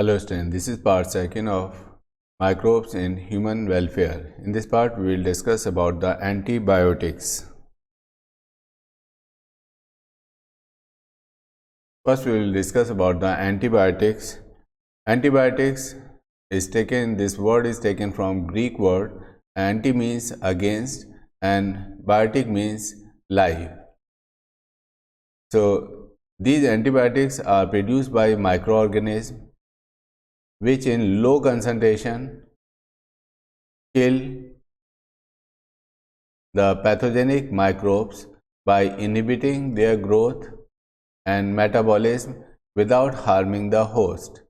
Hello students, this is part second of microbes in human welfare. In this part, we will discuss about the antibiotics. First, we will discuss about the antibiotics. Antibiotics is taken, this word is taken from Greek word. Anti means against and biotic means life. So, these antibiotics are produced by microorganisms which in low concentration kill the pathogenic microbes by inhibiting their growth and metabolism without harming the host.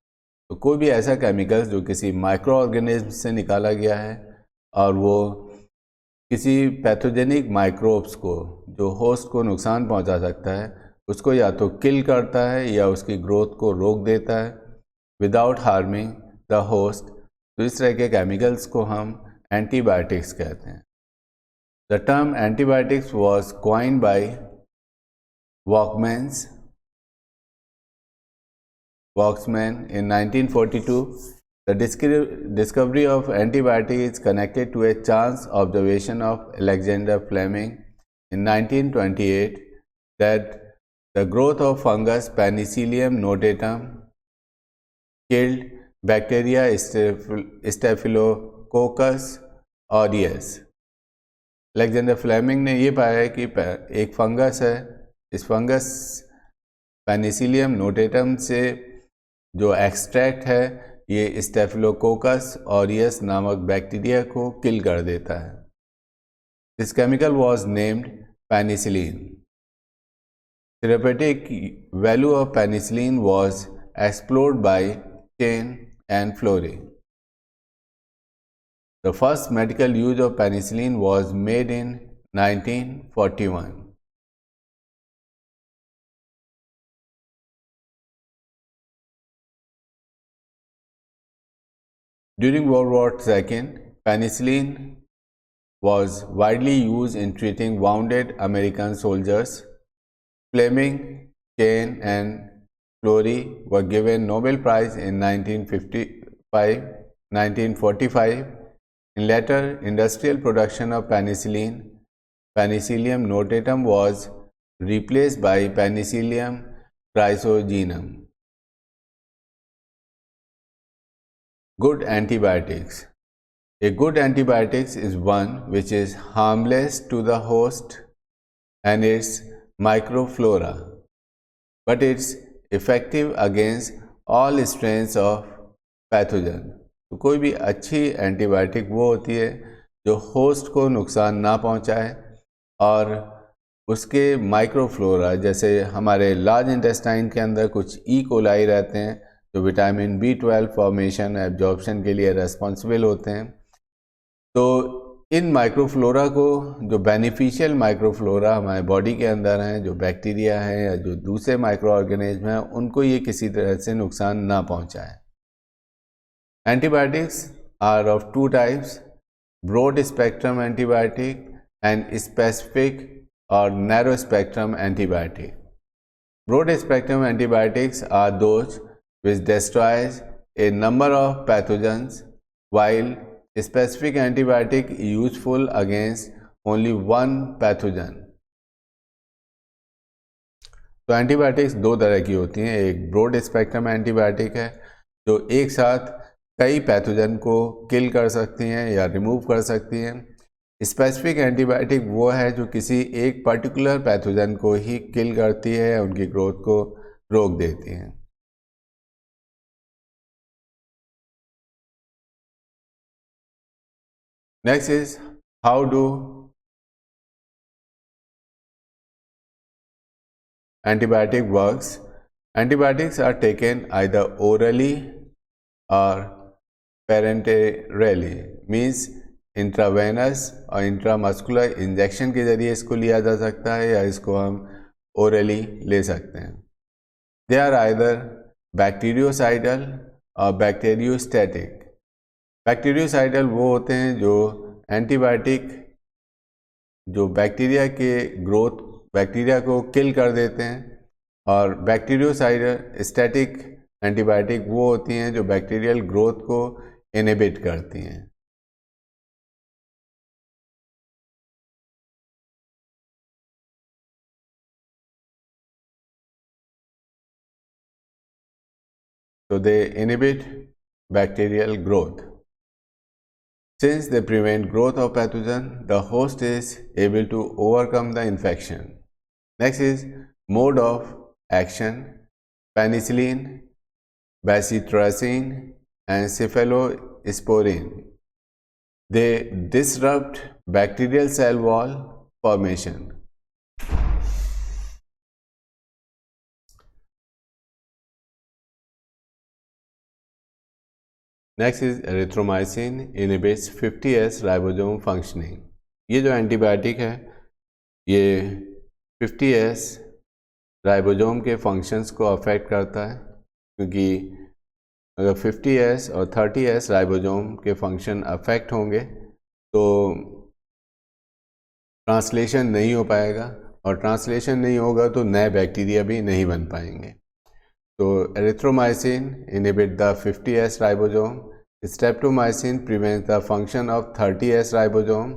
तो कोई भी ऐसा chemical जो किसी micro organism से निकाला गया है और वो किसी पैथोजेनिक माइक्रोब्स को जो होस्ट को नुकसान पहुंचा सकता है उसको या तो किल करता है या उसकी ग्रोथ को रोक देता है विदाउट हार्मिंग द होस्ट, तो इस तरह के केमिकल्स को हम एंटीबायोटिक्स कहते हैं. The term antibiotics was coined by Waksman in 1942. The discovery of antibiotics is connected to a chance observation of Alexander Fleming in 1928 that the growth of fungus Penicillium notatum killed bacteria Staphylococcus aureus. Alexander Fleming ने ये पाया है कि एक fungus है, इस fungus Penicillium notatum से जो एक्सट्रैक्ट है ये स्टेफिलोकोकस ऑरियस नामक बैक्टीरिया को किल कर देता है. This chemical was named penicillin. Therapeutic value of penicillin was explored by Chain and Flory. The first medical use of penicillin was made in 1941. During World War II, penicillin was widely used in treating wounded American soldiers. Fleming, Kane, and Florey were given Nobel Prize in 1945. In later industrial production of penicillin, Penicillium notatum was replaced by Penicillium chrysogenum. Good antibiotics. A good antibiotics is one which is harmless to the host and its microflora, but it's effective against all strains of pathogen. तो कोई भी अच्छी antibiotic वो होती है जो host को नुकसान ना पहुंचाए और उसके माइक्रोफ्लोरा, जैसे हमारे लार्ज इंटेस्टाइन के अंदर कुछ ई कोलाई रहते हैं जो विटामिन B12 फॉर्मेशन एब्जॉर्प्शन के लिए रेस्पॉन्सिबल होते हैं. तो इन माइक्रोफ्लोरा को, जो बेनिफिशियल माइक्रोफ्लोरा हमारे बॉडी के अंदर हैं, जो बैक्टीरिया हैं या जो दूसरे माइक्रो ऑर्गेनिज्म हैं, उनको ये किसी तरह से नुकसान ना पहुंचाए. Antibiotics are of two types: broad spectrum antibiotic and specific or narrow spectrum antibiotic. Broad spectrum antibiotics are those which destroys a number of pathogens, while specific antibiotic is useful against only one pathogen. तो antibiotics दो तरह की होती हैं. एक broad spectrum antibiotic है जो एक साथ कई पैथोजन को किल कर सकती हैं या रिमूव कर सकती हैं. स्पेसिफिक एंटीबायोटिक वो है जो किसी एक पर्टिकुलर पैथोजन को ही किल करती है या उनकी ग्रोथ को रोक देती हैं. Next is how do antibiotic works. Antibiotics are taken either orally or parenterally, means intravenous और इंट्रामस्कुलर इंजेक्शन के ज़रिए इसको लिया जा सकता है या इसको हम ओरली ले सकते हैं. दे आर आइदर बैक्टीरियोसाइडल और बैक्टीरियोस्टैटिक. बैक्टीरियोसाइडल वो होते हैं जो एंटीबायोटिक जो बैक्टीरिया के बैक्टीरिया को किल कर देते हैं, और बैक्टीरियोसाइडल स्टैटिक एंटीबायोटिक वो होती हैं जो बैक्टीरियल ग्रोथ को इनहिबिट करती हैं। So they inhibit bacterial growth. Since they prevent growth of pathogen, the host is able to overcome the infection. Next is mode of action. Penicillin, bacitracin and cephalosporin. They disrupt bacterial cell wall formation. Next is erythromycin inhibits 50S ribosome functioning. ये जो antibiotic है ये 50S ribosome के functions को affect करता है, क्योंकि अगर 50S और 30S राइबोसोम के फंक्शन अफेक्ट होंगे तो ट्रांसलेशन नहीं हो पाएगा, और ट्रांसलेशन नहीं होगा तो नए बैक्टीरिया भी नहीं बन पाएंगे। तो erythromycin inhibit the 50S ribosome. Streptomycin prevents the function of 30S ribosome.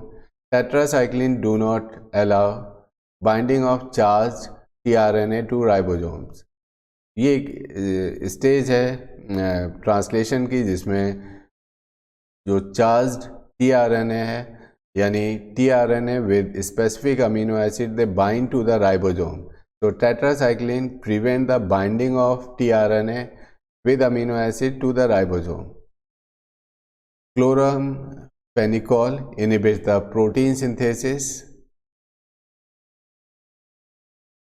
Tetracycline do not allow binding of charged tRNA to ribosomes. ये एक स्टेज है ट्रांसलेशन की जिसमें जो चार्ज्ड tRNA है, यानी tRNA with specific amino acid they bind to the ribosome. So tetracycline prevent the binding of tRNA with amino acid to the ribosome. Chloramphenicol inhibits the protein synthesis.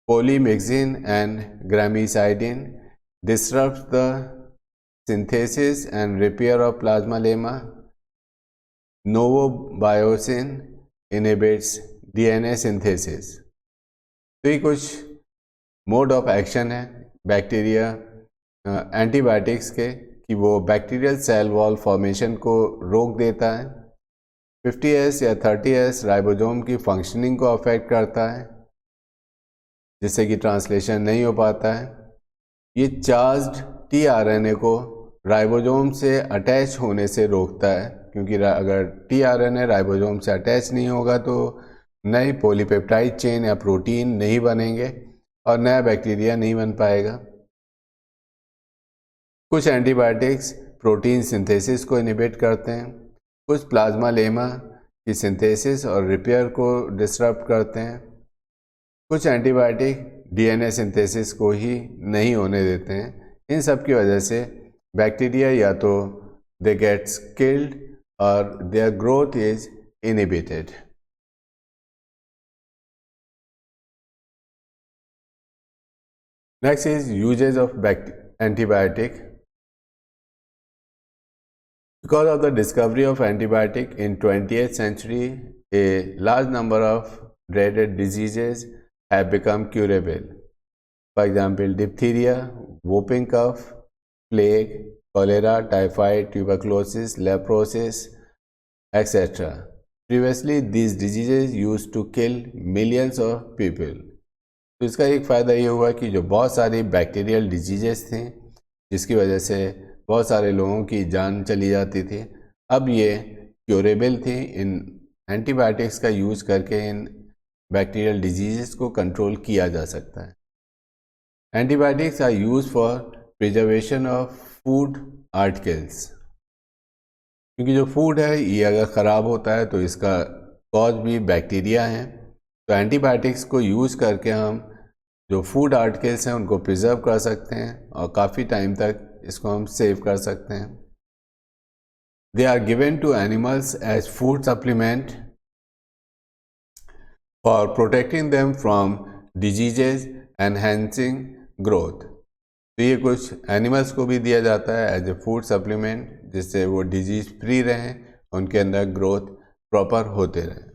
Polymyxin and gramicidin disrupts the synthesis and repair of plasma lemma. Novobiocin inhibits DNA synthesis. तो ये कुछ mode of action है bacteria antibiotics के कि वो bacterial cell wall formation को रोक देता है, 50S या 30S राइबोसोम की फंक्शनिंग को अफेक्ट करता है जिससे कि ट्रांसलेशन नहीं हो पाता है। ये चार्ज्ड tRNA को राइबोसोम से अटैच होने से रोकता है, क्योंकि अगर tRNA राइबोसोम से अटैच नहीं होगा तो नए पॉलीपेप्टाइड चेन या प्रोटीन नहीं बनेंगे और नया बैक्टीरिया नहीं बन पाएगा। कुछ एंटीबायोटिक्स प्रोटीन सिंथेसिस को इनहिबिट करते हैं, कुछ प्लाज्मा लेमा की सिंथेसिस और रिपेयर को डिसरप्ट करते हैं, कुछ एंटीबायोटिक DNA सिंथेसिस को ही नहीं होने देते हैं। इन सब की वजह से बैक्टीरिया या तो दे गेट्स किल्ड और their growth is inhibited. Next is uses of antibiotic. Because of the discovery of antibiotic in 20th century, a large number of dreaded diseases have become curable. For example, diphtheria, whooping cough, plague, cholera, typhoid, tuberculosis, leprosis, etc. Previously, these diseases used to kill millions of people. तो इसका एक फ़ायदा ये हुआ कि जो बहुत सारी बैक्टीरियल डिजीजेस थी जिसकी वजह से बहुत सारे लोगों की जान चली जाती थी, अब ये क्योरेबल थी। इन एंटीबायोटिक्स का यूज़ करके इन बैक्टीरियल डिजीजेस को कंट्रोल किया जा सकता है। Antibiotics are use for preservation of food articles, क्योंकि जो फूड है ये अगर ख़राब होता है तो इसका कॉज भी बैक्टीरिया हैं। तो एंटीबायोटिक्स को यूज़ करके हम जो फूड आर्टिकल्स हैं उनको प्रिजर्व कर सकते हैं और काफ़ी टाइम तक इसको हम सेव कर सकते हैं। They are given to animals as food supplement for protecting them from diseases enhancing growth. तो ये कुछ एनिमल्स को भी दिया जाता है एज ए फूड सप्लीमेंट, जिससे वो डिजीज फ्री रहें, उनके अंदर ग्रोथ प्रॉपर होते रहें।